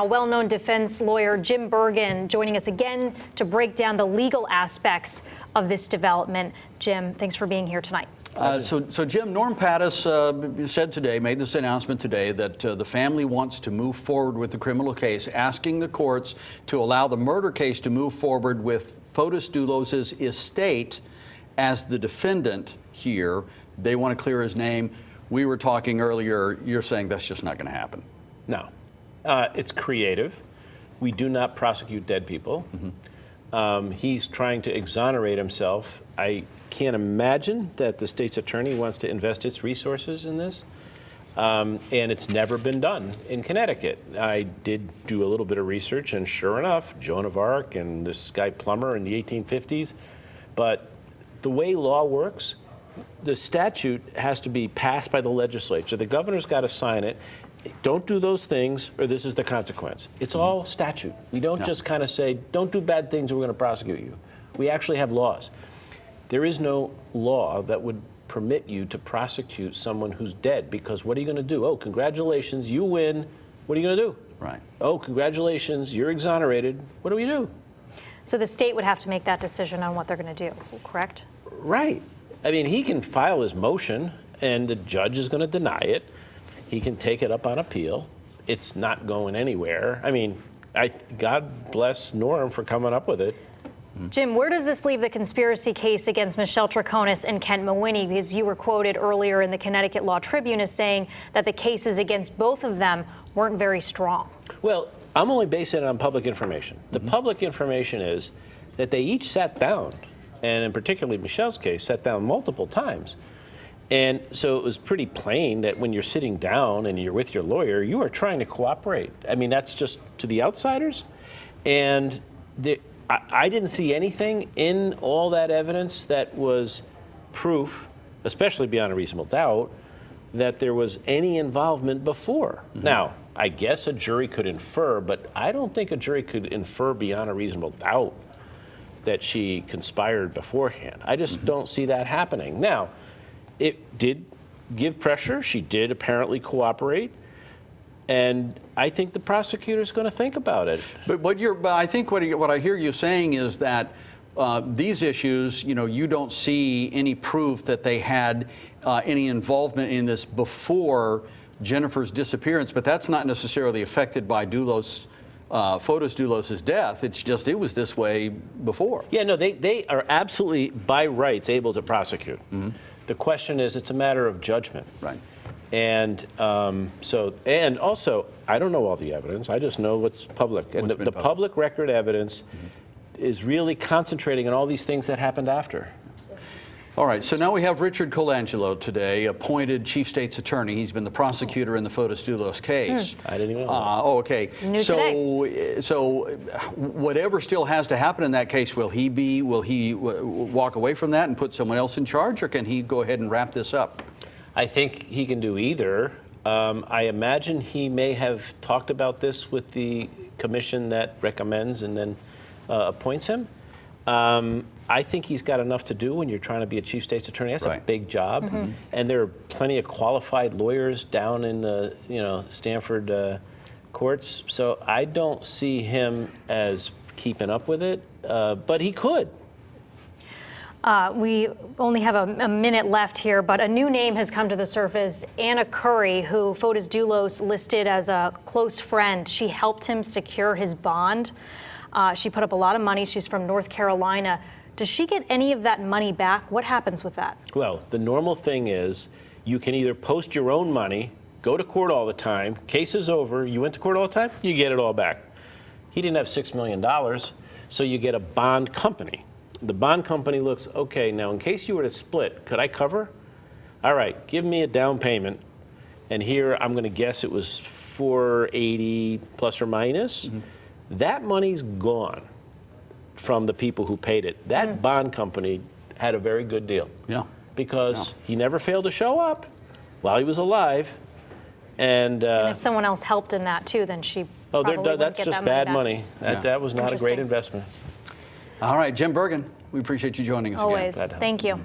Well-known defense lawyer Jim Bergenn joining us again to break down the legal aspects of this development. Jim, thanks for being here tonight. So Jim, Norm Pattis said today, made this announcement today, that the family wants to move forward with the criminal case, asking the courts to allow the murder case to move forward with Fotis Dulos' estate as the defendant here. They want to clear his name. We were talking earlier, you're saying that's just not going to happen. No. It's creative. We do not prosecute dead people. Mm-hmm. He's trying to exonerate himself. I can't imagine that the state's attorney wants to invest its resources in this. And it's never been done in Connecticut. I did do a little bit of research, and sure enough, Joan of Arc and this guy Plummer in the 1850s. But the way law works, the statute has to be passed by the legislature. The governor's got to sign it. Don't do those things, or this is the consequence. It's all statute. We don't just kind of say, don't do bad things or we're going to prosecute you. We actually have laws. There is no law that would permit you to prosecute someone who's dead, because what are you going to do? Oh, congratulations, you win. What are you going to do? Right. Oh, congratulations, you're exonerated. What do we do? So the state would have to make that decision on what they're going to do, correct? Right. I mean, he can file his motion, and the judge is going to deny it. He can take it up on appeal. It's not going anywhere. I mean, God bless Norm for coming up with it. Jim, where does this leave the conspiracy case against Michelle Troconis and Kent Mawhinney? Because you were quoted earlier in the Connecticut Law Tribune as saying that the cases against both of them weren't very strong. Well, I'm only basing it on public information. The public information is that they each sat down, and in particularly Michelle's case, sat down multiple times. And so it was pretty plain that when you're sitting down and you're with your lawyer, you are trying to cooperate. I mean, that's just to the outsiders. And I didn't see anything in all that evidence that was proof, especially beyond a reasonable doubt, that there was any involvement before. Now, I guess a jury could infer, but I don't think a jury could infer beyond a reasonable doubt that she conspired beforehand. I just don't see that happening. Now, it did give pressure. She did apparently cooperate. And I think the prosecutor's going to think about it. But I think what I hear you saying is that these issues, you don't see any proof that they had any involvement in this before Jennifer's disappearance, but that's not necessarily affected by Fotis Dulos' death. It's just it was this way before. Yeah, no, they are absolutely by rights able to prosecute. The question is, it's a matter of judgment. Right. And and also, I don't know all the evidence. I just know what's public. And the public record evidence is really concentrating on all these things that happened after. All right, so now we have Richard Colangelo today, appointed Chief State's Attorney. He's been the prosecutor in the Fotis Dulos case. I didn't even know. Oh, okay. So whatever still has to happen in that case, will he walk away from that and put someone else in charge, or can he go ahead and wrap this up? I think he can do either. I imagine he may have talked about this with the commission that recommends and then appoints him. I think he's got enough to do when you're trying to be a chief state's attorney. That's a big job, and there are plenty of qualified lawyers down in the Stanford courts. So I don't see him as keeping up with it, but he could. We only have a minute left here, but a new name has come to the surface. Anna Curry, who Fotis Dulos listed as a close friend. She helped him secure his bond. She put up a lot of money. She's from North Carolina. Does she get any of that money back? What happens with that? Well, the normal thing is you can either post your own money, go to court all the time, case is over, you went to court all the time, you get it all back. He didn't have $6 million, so you get a bond company. The bond company looks, okay, now in case you were to split, could I cover? All right, give me a down payment, and here I'm going to guess it was $480 plus or minus. That money's gone from the people who paid it. That bond company had a very good deal. Yeah. Because he never failed to show up while he was alive. And if someone else helped in that too, then she probably wouldn't that's get just that bad money money. That was not a great investment. All right, Jim Bergenn, we appreciate you joining us again. Always. Thank you.